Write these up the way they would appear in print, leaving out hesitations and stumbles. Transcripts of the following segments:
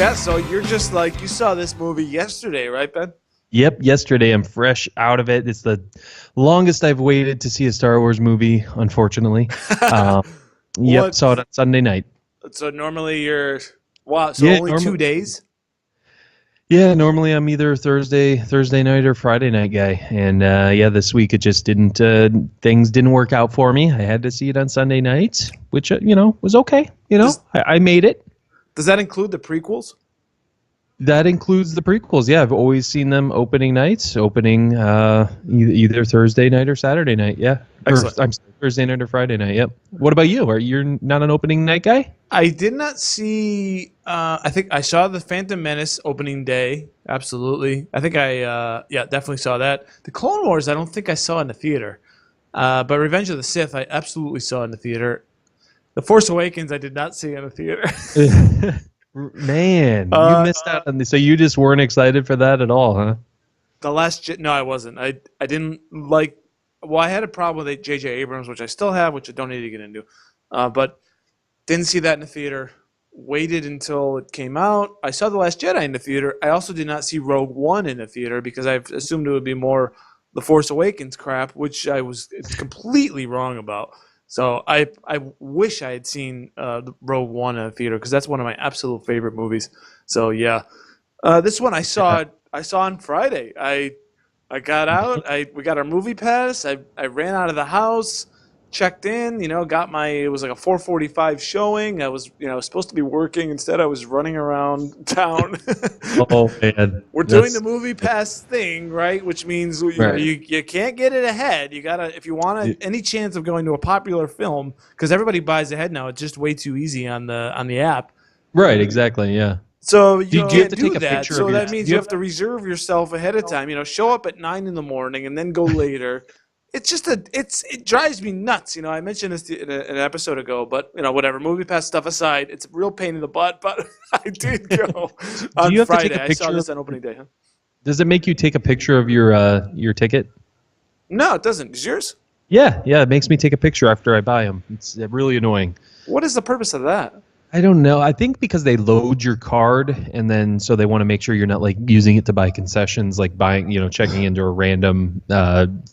Yeah, so you're just like, you saw this movie yesterday, right, Ben? Yep, yesterday. I'm fresh out of it. It's the longest I've waited to see a Star Wars movie, unfortunately. Um, yep, saw it What? on Sunday night. So normally you're, wow, so Yeah, only normal. 2 days? Yeah, normally I'm either Thursday night or Friday night guy, and yeah, this week it just didn't. Things didn't work out for me. I had to see it on Sunday night, which was okay. Does I made it. does that include the prequels? That includes the prequels. Yeah, I've always seen them opening nights, opening either Thursday night or Saturday night. Yeah, or Excellent. I'm sorry, Thursday night or Friday night. Yep. What about you? Are you not an opening night guy? I did not see. I think I saw the Phantom Menace opening day. Absolutely. I think yeah, definitely saw that. The Clone Wars, I don't think I saw in the theater. But Revenge of the Sith, I absolutely saw in the theater. The Force Awakens, I did not see in the theater. Man, you uh, missed out on this. So you just weren't excited for that at all, huh? no, I wasn't. I didn't like. Well, I had a problem with J.J. Abrams, which I still have, which I don't need to get into. But didn't see that in the theater. Waited until it came out. I saw The Last Jedi in the theater. I also did not see Rogue One in the theater because I assumed it would be more The Force Awakens crap, which I was completely wrong about. So I wish I had seen Rogue One in the theater because that's one of my absolute favorite movies. So yeah, this one I saw on Friday. I got out. We got our movie pass. I ran out of the house, checked in. Got it was like a 4:45 showing. I was supposed to be working. Instead, I was running around town. Oh man, We're doing the movie pass thing, right? Which means right. you can't get it ahead. You gotta, if you want any chance of going to a popular film, because everybody buys ahead now. It's just way too easy on the app. Right, exactly. Yeah. So you Do you have can't to do take a that. picture So of your? that means Do you you have to reserve yourself ahead of time. Show up at 9 in the morning and then go later. It's just it drives me nuts. I mentioned this in an episode ago, but whatever. Movie pass stuff aside, it's a real pain in the butt. But I did go do on you have to Friday. take a I saw picture? this on opening day. Huh? Does it make you take a picture of your ticket? No, it doesn't. Is yours? Yeah, it makes me take a picture after I buy them. It's really annoying. What is the purpose of that? I don't know. I think because they load your card and then so they want to make sure you're not like using it to buy concessions, like buying, checking into a random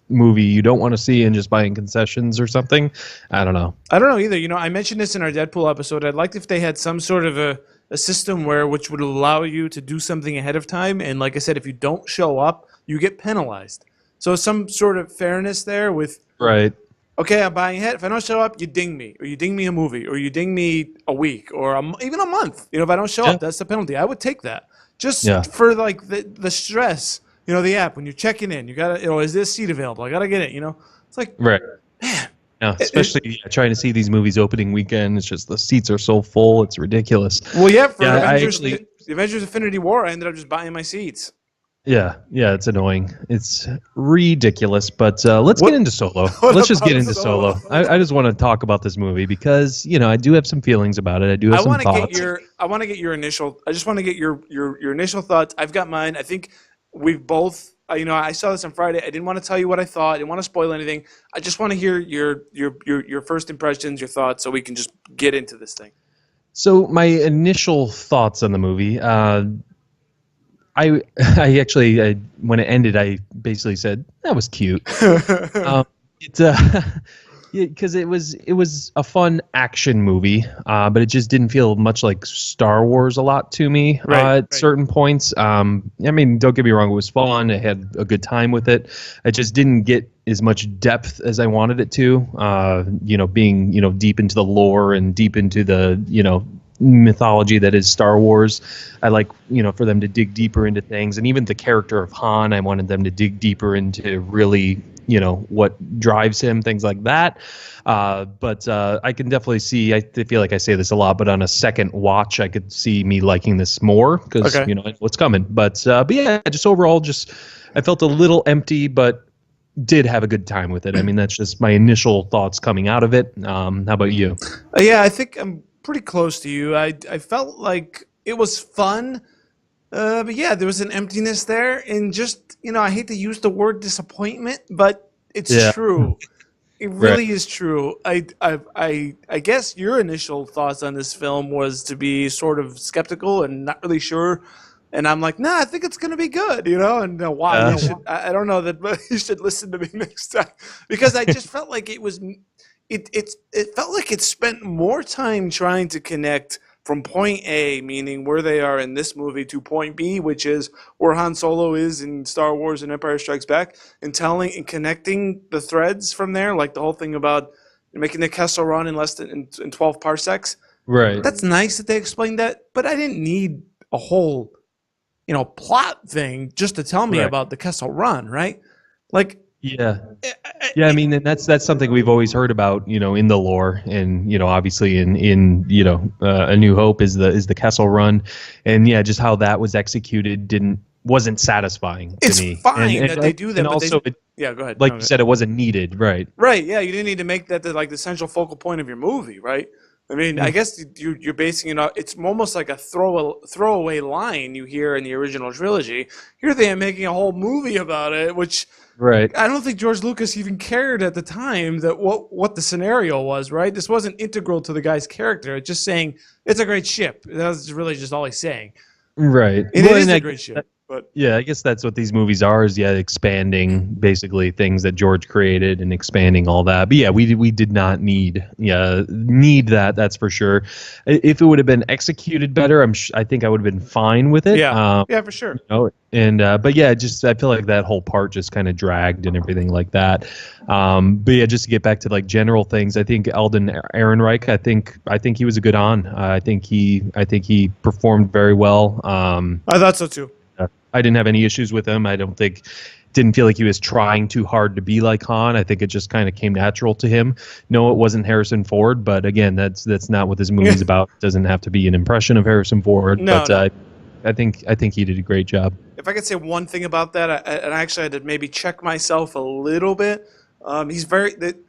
movie you don't want to see and just buying concessions or something. I don't know. I don't know either. I mentioned this in our Deadpool episode. I'd like if they had some sort of a system which would allow you to do something ahead of time. And like I said, if you don't show up, you get penalized. So some sort of fairness there with, Right. okay, I'm buying ahead. If I don't show up, you ding me, or you ding me a movie, or you ding me a week, or even a month. If I don't show up, that's the penalty. I would take that just for like the stress. The app when you're checking in, you gotta, is this seat available? I gotta get it. It's like, Right. man. Yeah, especially trying to see these movies opening weekend. It's just the seats are so full. It's ridiculous. Well, yeah, for Avengers, the Avengers Infinity War, I ended up just buying my seats. Yeah, it's annoying. It's ridiculous, but let's get into Solo. Let's just get into Solo. I just want to talk about this movie because, I do have some feelings about it. I do have some thoughts. I want to get your initial. I just want to get your initial thoughts. I've got mine. I think we've both. I saw this on Friday. I didn't want to tell you what I thought. I didn't want to spoil anything. I just want to hear your first impressions, your thoughts, so we can just get into this thing. So my initial thoughts on the movie. I actually when it ended, I basically said that was cute. Because it was a fun action movie, but it just didn't feel much like Star Wars a lot to me at certain points. Don't get me wrong, it was fun. I had a good time with it. I just didn't get as much depth as I wanted it to. Being deep into the lore and deep into the mythology that is Star Wars. I like, for them to dig deeper into things, and even the character of Han, I wanted them to dig deeper into really, what drives him, things like that. But I can definitely see, I feel like I say this a lot, but on a second watch, I could see me liking this more because, I know what's coming. But yeah, just overall, I felt a little empty, but did have a good time with it. That's just my initial thoughts coming out of it. How about you? Yeah, I think I'm pretty close to you. I felt like it was fun, but yeah, there was an emptiness there, and just I hate to use the word disappointment, but it's true. It Right. really is true. I guess your initial thoughts on this film was to be sort of skeptical and not really sure. And I'm like, nah, I think it's gonna be good, And wow, you should. I don't know that, but you should listen to me next time because I just felt like it was. It felt like it spent more time trying to connect from point A, meaning where they are in this movie, to point B, which is where Han Solo is in Star Wars and Empire Strikes Back, and telling and connecting the threads from there, like the whole thing about making the Kessel Run in less than in 12 parsecs. Right. That's nice that they explained that, but I didn't need a whole, plot thing just to tell me Right. about the Kessel Run, right? Like, Yeah. Yeah, I mean, and that's something we've always heard about, in the lore, and obviously in A New Hope is the Kessel Run, and yeah, just how that was executed wasn't satisfying to it's me. fine that they do that, and but also, yeah, go ahead. like No, you go said, it wasn't needed, right? Right, yeah, you didn't need to make that the central focal point of your movie, right? I mean, I guess you're basing it on. It's almost like a throwaway line you hear in the original trilogy. Here they are making a whole movie about it, which Right. I don't think George Lucas even cared at the time that what the scenario was, right? This wasn't integral to the guy's character. It's just saying it's a great ship. That's really just all he's saying. Right. And it is a great ship, but Yeah, I guess that's what these movies are, is expanding basically things that George created and expanding all that. But yeah, we did not need that, that's for sure. If it would have been executed better, I think I would have been fine with it. yeah, yeah, for sure. And but yeah, just I feel like that whole part just kind of dragged and everything like that. But yeah, just to get back to like general things, I think Alden Ehrenreich, I think he was a good on. I think he performed very well. I thought so too. I didn't have any issues with him. Didn't feel like he was trying too hard to be like Han. I think it just kind of came natural to him. No, it wasn't Harrison Ford, but again, that's not what this movie's about. It doesn't have to be an impression of Harrison Ford. No, but no. I think he did a great job. If I could say one thing about that, and I actually had to maybe check myself a little bit. He's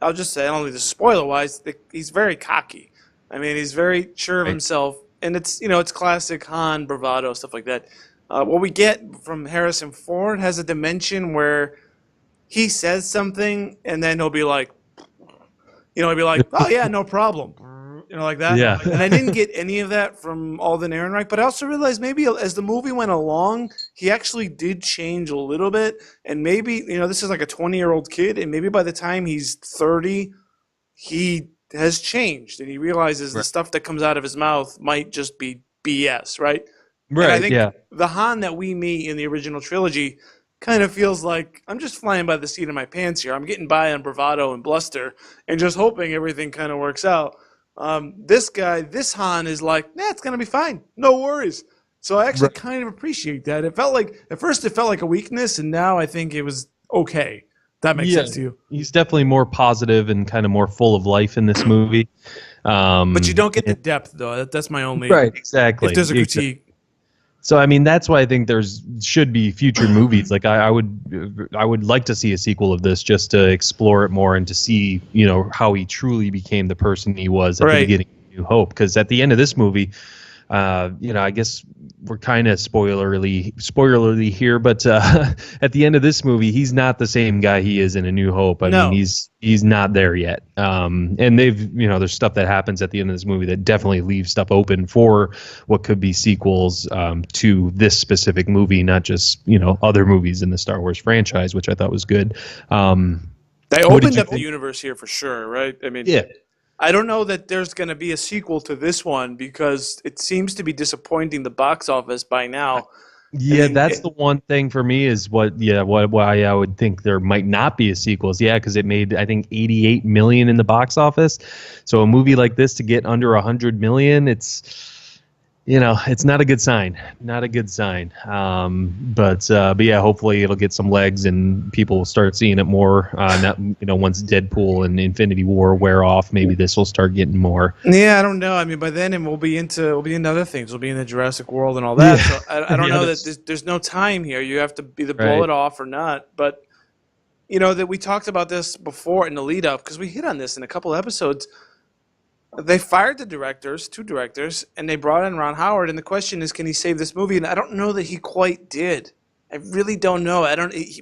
I'll just say, I don't think this is spoiler-wise, he's very cocky. I mean, he's very sure of himself, and it's classic Han bravado, stuff like that. What we get from Harrison Ford has a dimension where he says something, and then he'll be like, oh yeah, no problem. Like that. Yeah. And I didn't get any of that from Alden Ehrenreich, but I also realized maybe as the movie went along, he actually did change a little bit. And maybe, this is like a 20-year-old kid, and maybe by the time he's 30, he has changed, and he realizes the stuff that comes out of his mouth might just be BS, right? Right, and I think yeah. the Han that we meet in the original trilogy kind of feels like I'm just flying by the seat of my pants here. I'm getting by on bravado and bluster and just hoping everything kind of works out. This Han is like, it's going to be fine. No worries. So I actually kind of appreciate that. It felt like, at first it felt like a weakness, and now I think it was okay. That makes sense to you. He's definitely more positive and kind of more full of life in this movie. But you don't get the depth, though. That's my only... Right, exactly. If there's a critique... So I mean, that's why I think should be future movies. Like I would like to see a sequel of this, just to explore it more and to see how he truly became the person he was at the beginning of New Hope. Because at the end of this movie, I guess we're kind of spoilerly here, but at the end of this movie, he's not the same guy he is in A New Hope. I mean, he's not there yet. And there's stuff that happens at the end of this movie that definitely leaves stuff open for what could be sequels to this specific movie, not just other movies in the Star Wars franchise, which I thought was good. They opened up the universe here for sure, right? I mean, yeah. I don't know that there's going to be a sequel to this one because it seems to be disappointing the box office by now. Yeah, that's the one thing for me is why I would think there might not be a sequel. Yeah, because it made, I think, 88 million in the box office. So a movie like this to get under 100 million, it's not a good sign. Not a good sign. But yeah, hopefully it'll get some legs and people will start seeing it more. Once Deadpool and Infinity War wear off, maybe this will start getting more. Yeah, I don't know. I mean, by then we'll be into other things. We'll be in the Jurassic World and all that. Yeah. So I don't know that there's no time here. You have to either blow it off or not. But that we talked about this before in the lead up because we hit on this in a couple episodes. They fired the two directors, and they brought in Ron Howard. And the question is, can he save this movie? And I don't know that he quite did. I really don't know.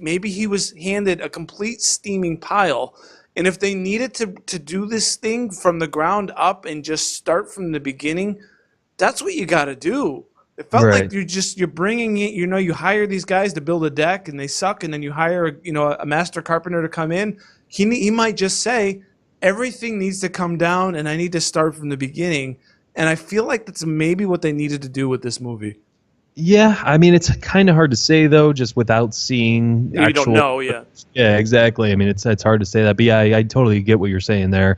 Maybe he was handed a complete steaming pile, And if they needed to do this thing from the ground up and just start from the beginning, that's what you got to do. It felt like Right. you're bringing it. You hire these guys to build a deck and they suck, and then you hire a master carpenter to come in. He might just say everything needs to come down, and I need to start from the beginning. And I feel like that's maybe what they needed to do with this movie. Yeah, I mean, it's kind of hard to say though, just without seeing You don't actual. know, yeah. Yeah, exactly. I mean, it's hard to say that, but yeah, I totally get what you're saying there.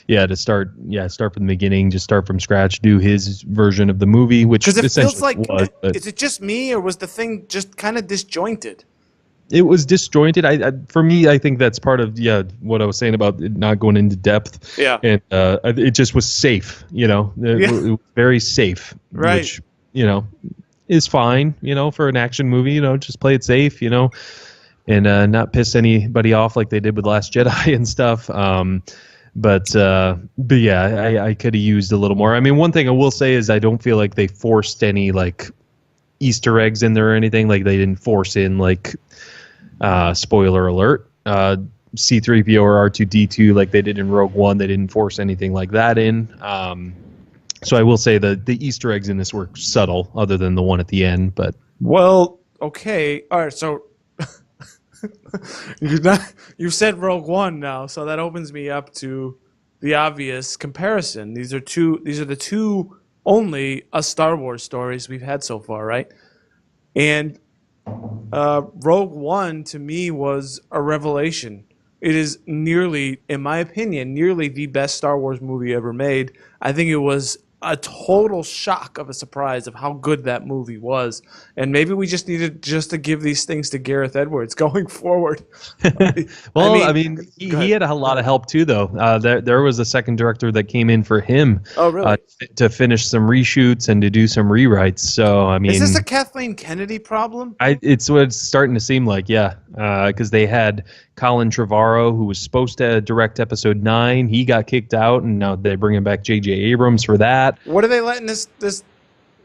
Yeah, start from the beginning, just start from scratch, do his version of the movie, which Because it feels essentially like, was. But is it just me, or was the thing just kind of disjointed? it was disjointed. For me, I think that's part of what I was saying about it not going into depth. Yeah. And it just was safe. It was very safe, Right. which is fine. For an action movie, just play it safe. And not piss anybody off like they did with Last Jedi and stuff. But yeah, I could have used a little more. I mean, one thing I will say is I don't feel like they forced any like Easter eggs in there or anything. Like they didn't force in like spoiler alert C-3PO or R2-D2 like they did in Rogue One. They didn't force anything like that in. So I will say that the Easter eggs in this were subtle, other than the one at the end. But well, okay, all right. So you said Rogue One now, so that opens me up to the obvious comparison. These are the two only Star Wars stories we've had so far, right? And Rogue One to me was a revelation. It is nearly, in my opinion, nearly the best Star Wars movie ever made. I think it was a total shock of a surprise of how good that movie was. And maybe we just needed to give these things to Gareth Edwards going forward. Well, I mean he had a lot of help too, though. There was a second director that came in for him. Oh, really? To finish some reshoots and to do some rewrites. So, I mean... Is this a Kathleen Kennedy problem? It's what it's starting to seem like, yeah. Because they had Colin Trevorrow, who was supposed to direct Episode 9. He got kicked out, and now they're bringing back J.J. Abrams for that. What are they letting this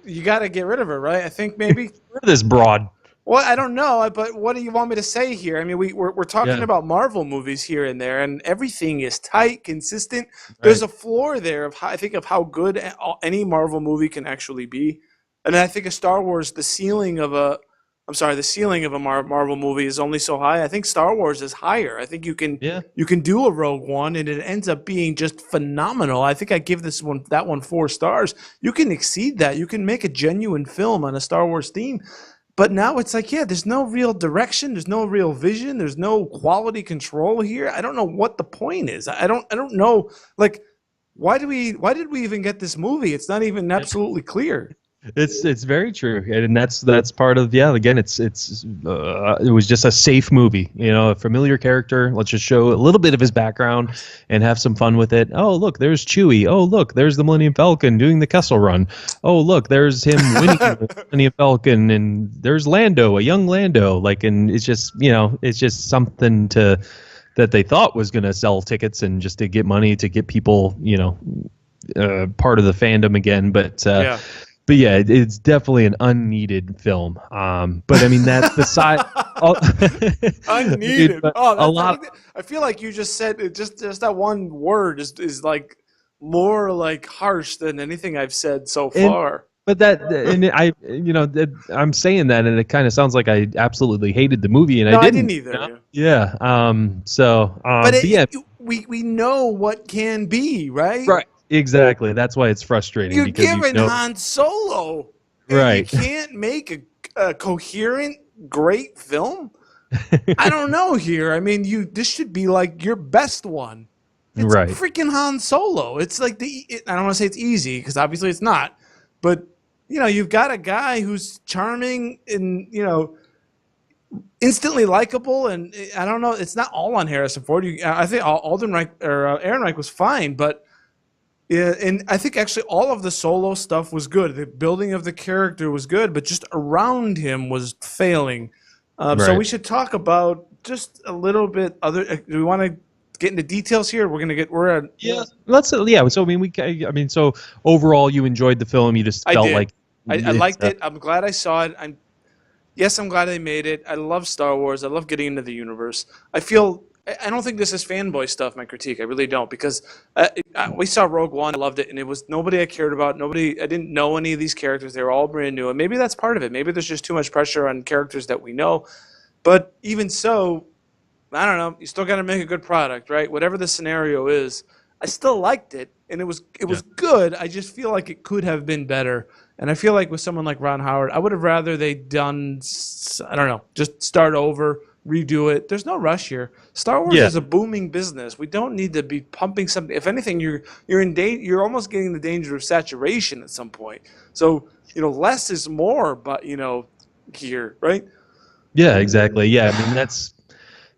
you got to get rid of her, right? I think maybe... This broad. Well, I don't know, but what do you want me to say here? I mean, we're talking about Marvel movies here and there, and everything is tight, consistent. Right. There's a floor there of how good any Marvel movie can actually be, and I think of Star Wars, the ceiling of a Marvel movie is only so high. I think Star Wars is higher. I think you can do a Rogue One, and it ends up being just phenomenal. I think I give that one 4 stars. You can exceed that. You can make a genuine film on a Star Wars theme. But now it's like, there's no real direction, there's no real vision, there's no quality control here. I don't know what the point is. I don't know. Like, why did we even get this movie? It's not even absolutely clear. It's very true, and that's part of again it was just a safe movie, a familiar character. Let's just show a little bit of his background and have some fun with it. Oh, look, there's Chewie. Oh, look, there's the Millennium Falcon doing the Kessel Run. Oh, look, there's him winning the Millennium Falcon, and there's Lando, a young Lando. Like, and it's just it's just something that they thought was going to sell tickets and just to get money to get people part of the fandom again, but. But yeah, it's definitely an unneeded film. But I mean, that's beside unneeded. I feel like you just said it. Just that one word is like more like harsh than anything I've said so far. But I'm saying that, and it kind of sounds like I absolutely hated the movie, and I didn't either. Yeah. We know what can be, right? Right. Exactly. That's why it's frustrating. You're giving Han Solo. Right. You can't make a coherent, great film? I don't know here. I mean, this should be like your best one. It's right. Freaking Han Solo. It's like I don't want to say it's easy, because obviously it's not. But, you've got a guy who's charming and, instantly likable, and I don't know. It's not all on Harrison Ford. I think Ehrenreich was fine, but... Yeah, and I think actually all of the Solo stuff was good. The building of the character was good, but just around him was failing. So we should talk about just a little bit other. Do we want to get into details here? Let's. So so overall, you enjoyed the film. You just felt like I liked it. I'm glad I saw it. I'm glad they made it. I love Star Wars. I love getting into the universe. I feel I don't think this is fanboy stuff. My critique, I really don't, because we saw Rogue One, I loved it, and it was nobody I cared about. Nobody, I didn't know any of these characters. They were all brand new, and maybe that's part of it. Maybe there's just too much pressure on characters that we know. But even so, I don't know. You still got to make a good product, right? Whatever the scenario is, I still liked it, and it was good. I just feel like it could have been better. And I feel like with someone like Ron Howard, I would have rather they done, I don't know, just start over, redo it. There's no rush here. Star Wars is a booming business. We don't need to be pumping something. If anything, you're almost getting the danger of saturation at some point. So less is more, but here, right? Yeah, exactly. Yeah,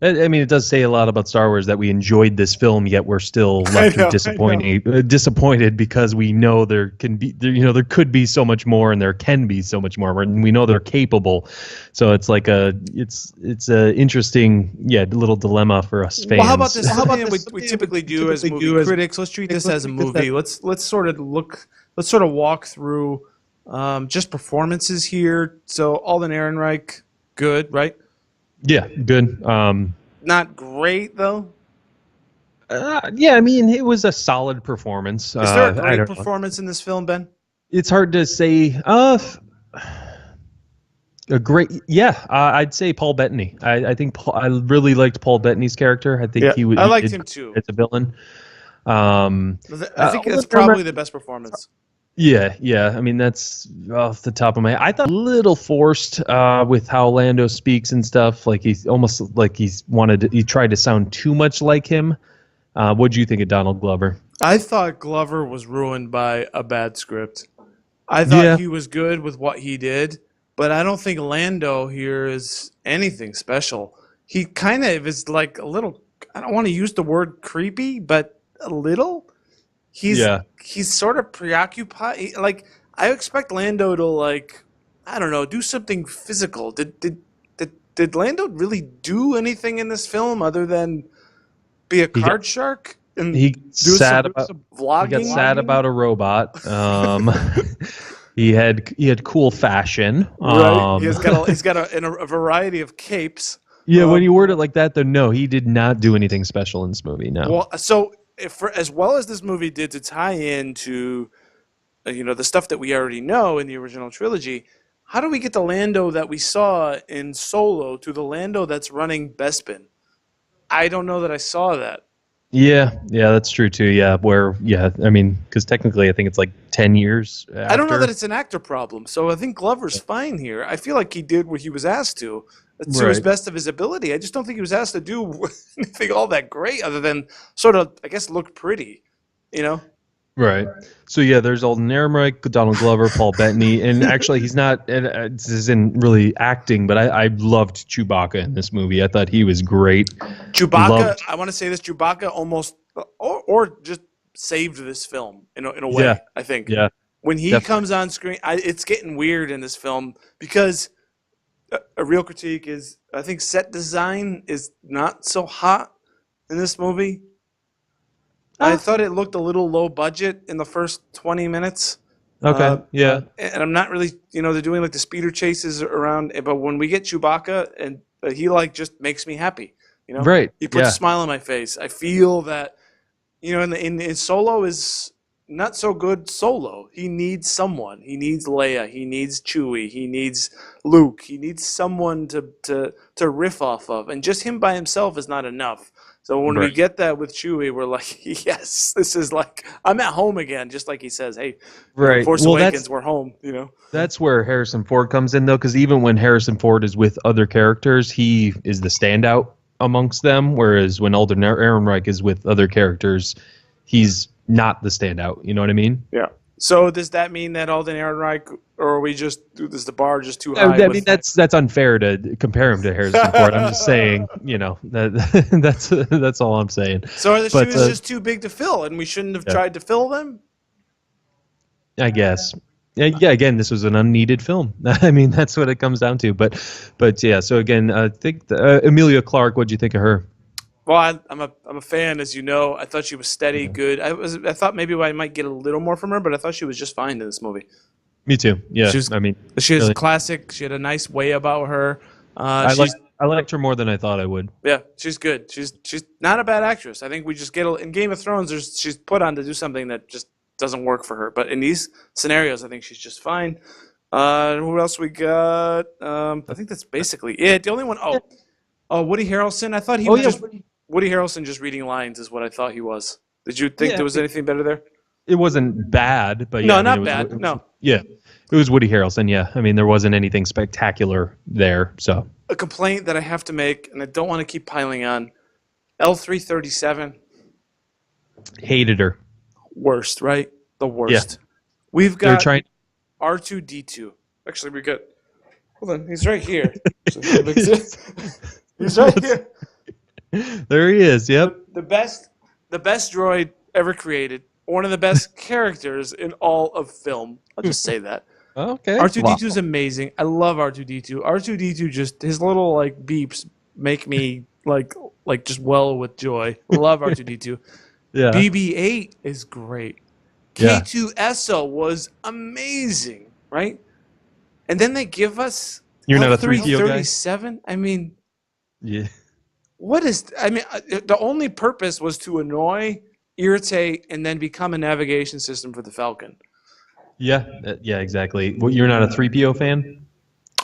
I mean it does say a lot about Star Wars that we enjoyed this film, yet we're still left disappointed because we know there could be so much more, and there can be so much more, and we know they're capable. So it's like it's a interesting little dilemma for us fans. Well, how about this? How about we typically do as movie critics? Let's treat this as a movie. Let's sort of walk through just performances here. So Alden Ehrenreich, good, right? Yeah, good. Not great though. Yeah, I mean, it was a solid performance. Is there a great performance in this film, Ben? It's hard to say. A great, I'd say Paul Bettany. I think I really liked Paul Bettany's character. I think I liked him too. As a villain. I think that's probably the best performance. Yeah. I mean, that's off the top of my head. I thought a little forced with how Lando speaks and stuff. Like he's almost like he tried to sound too much like him. What do you think of Donald Glover? I thought Glover was ruined by a bad script. I thought he was good with what he did, but I don't think Lando here is anything special. He kind of is like a little, I don't want to use the word creepy, but a little. He's sort of preoccupied. Like, I expect Lando to, I don't know, do something physical. Did Lando really do anything in this film other than be a card shark and he do some vlogging? He got sad about a robot. He had cool fashion. Right. He's got a variety of capes. Yeah, when you word it like that, though, no, he did not do anything special in this movie. No. Well, so as well as this movie did to tie into, the stuff that we already know in the original trilogy, how do we get the Lando that we saw in Solo to the Lando that's running Bespin? I don't know that I saw that. Yeah, that's true too. Yeah, I mean, because technically, I think it's like 10 years. After. I don't know that it's an actor problem. So I think Glover's fine here. I feel like he did what he was asked to his best of his ability. I just don't think he was asked to do anything all that great, other than sort of, I guess, look pretty. Right. So yeah, there's Alden Ehrenreich, Donald Glover, Paul Bettany, and actually he's not. This isn't really acting, but I loved Chewbacca in this movie. I thought he was great. Chewbacca. I want to say this: Chewbacca almost, or just saved this film in a way. Yeah. I think. Yeah. When he comes on screen, it's getting weird in this film because a real critique is I think set design is not so hot in this movie. I thought it looked a little low budget in the first 20 minutes. Okay, yeah. And I'm not really, they're doing like the speeder chases around, but when we get Chewbacca, and he just makes me happy. Right. He puts a smile on my face. I feel that, in Solo is not so good Solo. He needs someone. He needs Leia. He needs Chewie. He needs Luke. He needs someone to riff off of. And just him by himself is not enough. So when we get that with Chewie, we're like, yes, this is like, I'm at home again, just like he says, hey, Force Awakens, we're home, That's where Harrison Ford comes in, though, because even when Harrison Ford is with other characters, he is the standout amongst them, whereas when Alden Ehrenreich is with other characters, he's not the standout. You know what I mean? Yeah. So does that mean that Alden Ehrenreich, or is the bar just too high? I mean, that's unfair to compare him to Harrison Ford. I'm just saying, that's all I'm saying. So are the shoes just too big to fill, and we shouldn't have tried to fill them? I guess. Yeah. Again, this was an unneeded film. I mean, that's what it comes down to. But yeah. So again, I think Emilia Clarke. What'd you think of her? Well, I'm a fan, as you know. I thought she was steady, good. I thought maybe I might get a little more from her, but I thought she was just fine in this movie. Me too. Yeah, she was classic. She had a nice way about her. I I liked her more than I thought I would. Yeah, she's good. She's not a bad actress. I think we just get in Game of Thrones. She's put on to do something that just doesn't work for her. But in these scenarios, I think she's just fine. Who else we got? I think that's basically it. The only one, Woody Harrelson. I thought he was just Woody Harrelson just reading lines is what I thought he was. Did you think there was anything better there? It wasn't bad, but no, yeah, not bad. No, yeah, it was Woody Harrelson. Yeah, I mean there wasn't anything spectacular there. So a complaint that I have to make, and I don't want to keep piling on. L337. Hated her. Worst, right? The worst. Yeah. We've got R2D2. Actually, we got. Hold on, he's right here. He's right here. There he is. Yep. The best droid ever created. One of the best characters in all of film. I'll just say that. Okay. R2D2 is amazing. I love R2D2. R2D2 just his little like beeps make me like just well with joy. Love R2D2. Yeah. BB-8 is great. K2SO was amazing, right? And then they give us You're not a 337. I mean, yeah. What is? I mean, the only purpose was to annoy, irritate, and then become a navigation system for the Falcon. Yeah, exactly. Well, you're not a 3PO fan?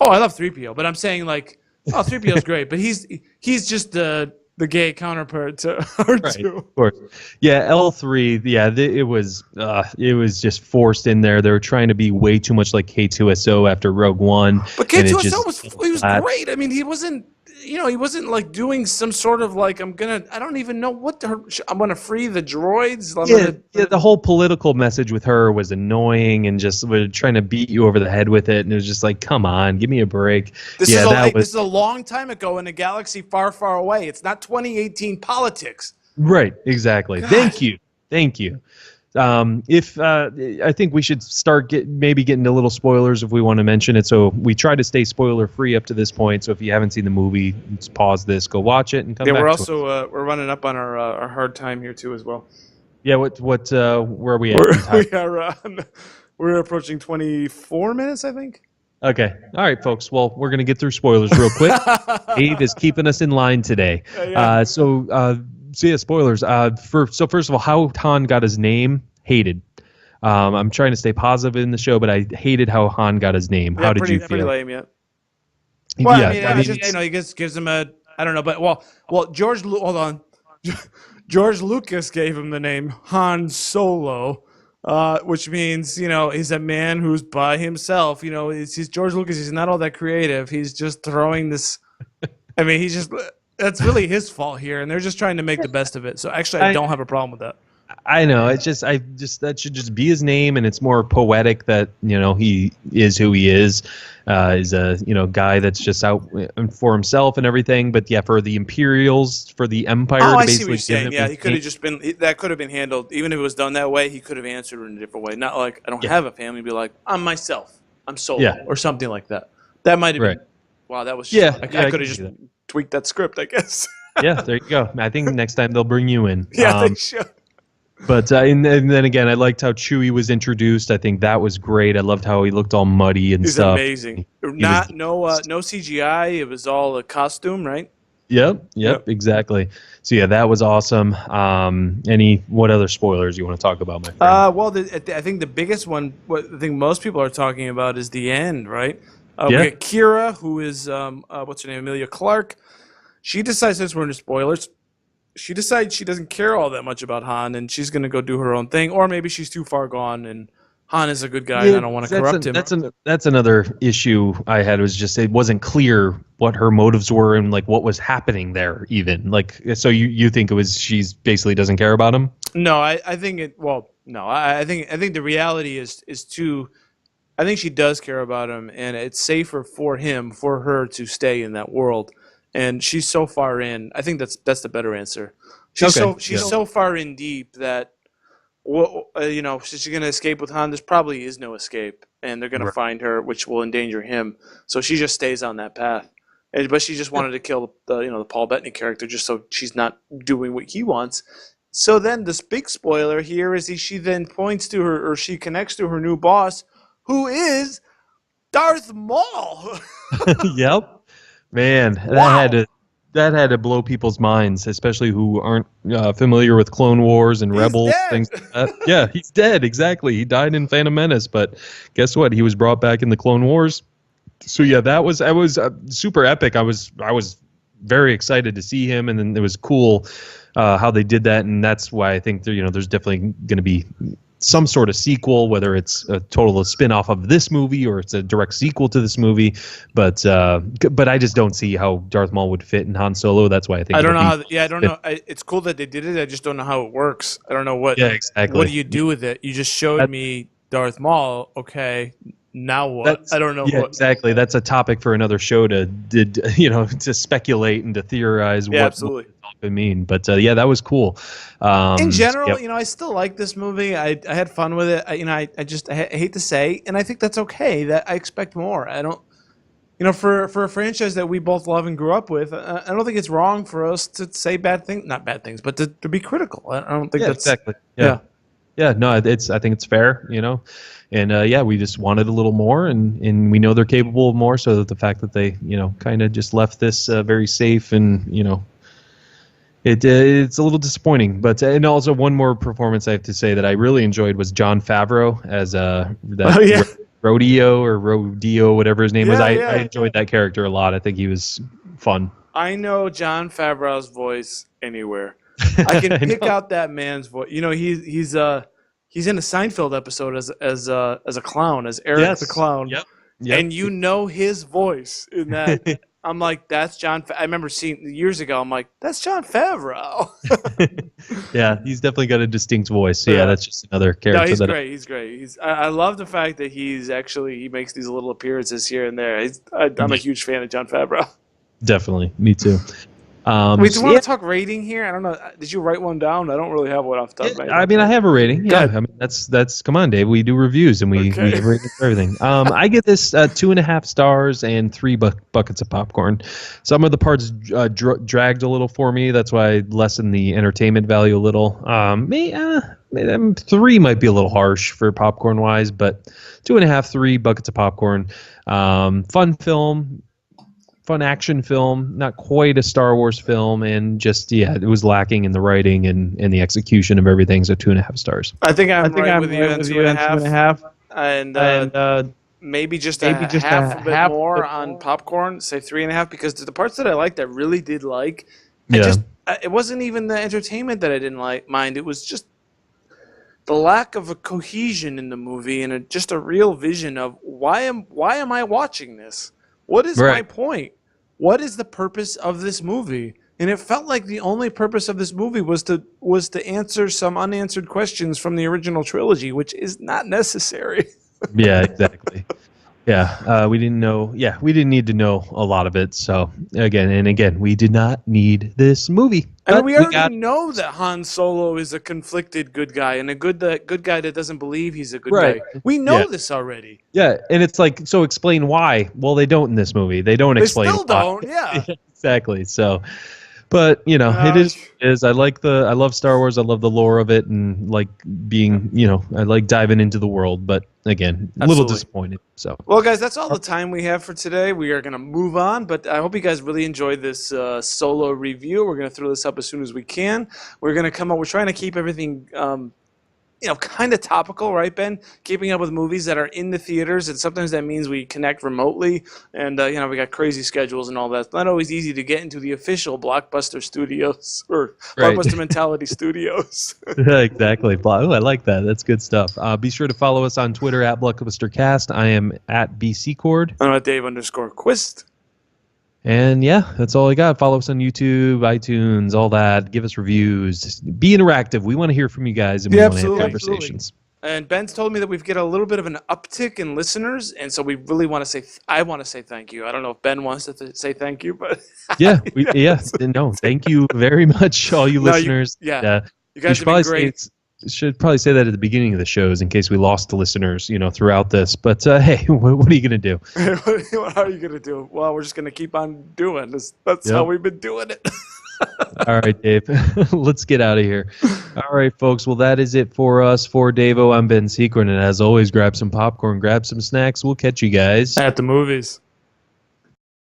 Oh, I love 3PO, but I'm saying like, 3PO is great, but he's just the gay counterpart to R2. Right, of course. Yeah, L3. Yeah, it was just forced in there. They were trying to be way too much like K2SO after Rogue One. But K2SO was great. I mean, he wasn't like doing some sort of like I don't even know I'm gonna free the droids. The whole political message with her was annoying and just trying to beat you over the head with it, and it was just like, come on, give me a break. This is a long time ago in a galaxy far, far away. It's not 2018 politics. Right, exactly. God. Thank you. I think we should start getting a little spoilers if we want to mention it. So we try to stay spoiler free up to this point. So if you haven't seen the movie, just pause this, go watch it, and come back. Yeah, we're also we're running up on our hard time here too as well. Yeah, where are we at? We're approaching 24 minutes, I think. Okay. All right, folks. Well, we're going to get through spoilers real quick. Dave is keeping us in line today. So yeah, spoilers. First of all, how Han got his name, hated. I'm trying to stay positive in the show, but I hated how Han got his name. How did you feel? Pretty lame, yeah. Well, yeah, he just gives him a, I don't know, but hold on. George Lucas gave him the name Han Solo, which means, he's a man who's by himself. He's George Lucas. He's not all that creative. He's just throwing this. I mean, that's really his fault here, and they're just trying to make the best of it. So actually, I don't have a problem with that. I know. That should just be his name, and it's more poetic that he is who he is. Is a guy that's just out for himself and everything. But yeah, for the Imperials, for the Empire. Oh, I see what you're saying. Yeah, he could have just been. That could have been handled. Even if it was done that way, he could have answered it in a different way. Not like I don't have a family. Be like, I'm myself. I'm solo, or something like that. That might have been. Wow, that was. I could have just tweaked that script, I guess. Yeah, there you go. I think next time they'll bring you in. Yeah, they should. But and then again, I liked how Chewie was introduced. I think that was great. I loved how he looked all muddy and stuff. He's amazing. No CGI. It was all a costume, right? Yep, exactly. So yeah, that was awesome. What other spoilers you want to talk about, my friend? Well, I think the biggest one, what I think most people are talking about, is the end, right? We got Kira, who is what's her name, Emilia Clarke. She decides, since we're into spoilers, she decides she doesn't care all that much about Han, and she's going to go do her own thing, or maybe she's too far gone, and Han is a good guy, and I don't want to corrupt him. That's another issue I had, was just it wasn't clear what her motives were and like what was happening there even. Like, so you think it was she's basically doesn't care about him? No, I think it. Well, no, I think the reality is too. I think she does care about him, and it's safer for her to stay in that world. And she's so far in. I think that's the better answer. She's so far in deep that, she's going to escape with Han. There probably is no escape, and they're going to find her, which will endanger him. So she just stays on that path. But she just wanted to kill the Paul Bettany character, just so she's not doing what he wants. So then this big spoiler here is she then points to her, or she connects to her new boss, who is Darth Maul. Yep. Man, Wow. that had to blow people's minds, especially who aren't familiar with Clone Wars and He's Rebels, dead. things like that. Yeah, he's dead. Exactly. He died in Phantom Menace, but guess what? He was brought back in the Clone Wars. So yeah, that was super epic. I was very excited to see him, and then it was cool how they did that, and that's why I think there's definitely going to be some sort of sequel, whether it's a total spin-off of this movie or it's a direct sequel to this movie. But I just don't see how Darth Maul would fit in Han Solo. That's why I think I don't it'll know be. how. Yeah, I don't know. It's cool that they did it. I just don't know how it works. I don't know Yeah, what do exactly. you do with it. You just showed That, me Darth Maul. Okay, now what? that's I don't know yeah, what. exactly. That's a topic for another show to speculate and to theorize Yeah, what absolutely. it all could mean. But yeah, that was cool. In Yeah, general, I still like this movie. I had fun with it. I hate to say, and I think that's okay. That I expect more. I don't. For a franchise that we both love and grew up with, I don't think it's wrong for us to say bad things, not bad things, but to be critical. I don't think yeah, that's, exactly. Yeah. yeah, Yeah, no, I think it's fair, and yeah, we just wanted a little more, and we know they're capable of more. So that the fact that they, kind of just left this very safe, and it's a little disappointing. But and also one more performance I have to say that I really enjoyed was John Favreau as oh that yeah, Rodeo, whatever his name was. yeah, I yeah. enjoyed that character a lot. I think he was fun. I know John Favreau's voice anywhere. I can I pick know. out that man's voice. He's in a Seinfeld episode as a clown, as Eric the Yes. clown, Yep. Yep. and his voice in that. I'm like, that's John. I remember seeing years ago. I'm like, that's John Favreau. Yeah, he's definitely got a distinct voice. So yeah, Yeah. that's just another No, character he's that great. He's great. I love the fact that he makes these little appearances here and there. I'm a huge fan of John Favreau. definitely. Me too. Wait, do you Yeah, want to talk rating here? I don't know. Did you write one down? I don't really have one off the top yeah, of my I head. mean, I have a rating. Go Yeah, ahead. I mean, that's come on, Dave. We do reviews and we Okay. have ratings for everything. I get this 2.5 stars and three buckets of popcorn. Some of the parts dragged a little for me. That's why I lessened the entertainment value a little. Three might be a little harsh for popcorn wise, but 2.5, three buckets of popcorn. Fun film, fun action film, not quite a Star Wars film, and just yeah, it was lacking in the writing and the execution of everything. So 2.5 stars. I think I I'm think right I'm with you right on with two you and a on two and a half, half, and and maybe just maybe a just a half a bit half a more bit on more. popcorn. Say 3.5 because the parts that I liked, I really did like. Yeah, It wasn't even the entertainment that I didn't mind. It was just the lack of a cohesion in the movie and just a real vision of why am I watching this? What is my right. point? What is the purpose of this movie? And it felt like the only purpose of this movie was to answer some unanswered questions from the original trilogy, which is not necessary. Yeah, exactly. Yeah, we didn't know. Yeah, we didn't need to know a lot of it. So again, we did not need this movie, I mean, but we we already got. know that Han Solo is a conflicted good guy and a good guy that doesn't believe he's a good Right. guy. We Yeah. know this already. Yeah, and it's like, so explain why. Well, they don't in this movie. They don't They explain still why. don't. Yeah. Exactly. So, but it Uh, is what it is. I love Star Wars. I love the lore of it, and like being, I like diving into the world. But again, a little Absolutely. disappointed. So, Well, guys, that's all the time we have for today. We are going to move on, but I hope you guys really enjoyed this solo review. We're going to throw this up as soon as we can. We're going to come up. We're trying to keep everything, kind of topical, right, Ben? Keeping up with movies that are in the theaters, and sometimes that means we connect remotely, and we got crazy schedules and all that. It's not always easy to get into the official Blockbuster Studios or right. Blockbuster Mentality Studios. Exactly. Ooh, I like that. That's good stuff. Be sure to follow us on Twitter at BlockbusterCast. I am at BCCord. I'm at Dave_Quist. And yeah, that's all I got. Follow us on YouTube, iTunes, all that. Give us reviews. Just be interactive. We want to hear from you guys, and we Yeah, want to have absolutely. conversations. And Ben's told me that we've get a little bit of an uptick in listeners, and so we really want to say. I want to say thank you. I don't know if Ben wants to say thank you, but Yeah, no, thank you very much, all you No, listeners. you We guys should have been probably great. should probably say that at the beginning of the shows in case we lost the listeners, throughout this. But hey, what are you gonna do? What are you gonna do? Well, we're just gonna keep on doing this. That's how Yep. we've been doing it. All right, Dave. Let's get out of here. All right, folks. Well, that is it for us. For Davo, I'm Ben Sequin, and as always, grab some popcorn, grab some snacks. We'll catch you guys At the movies.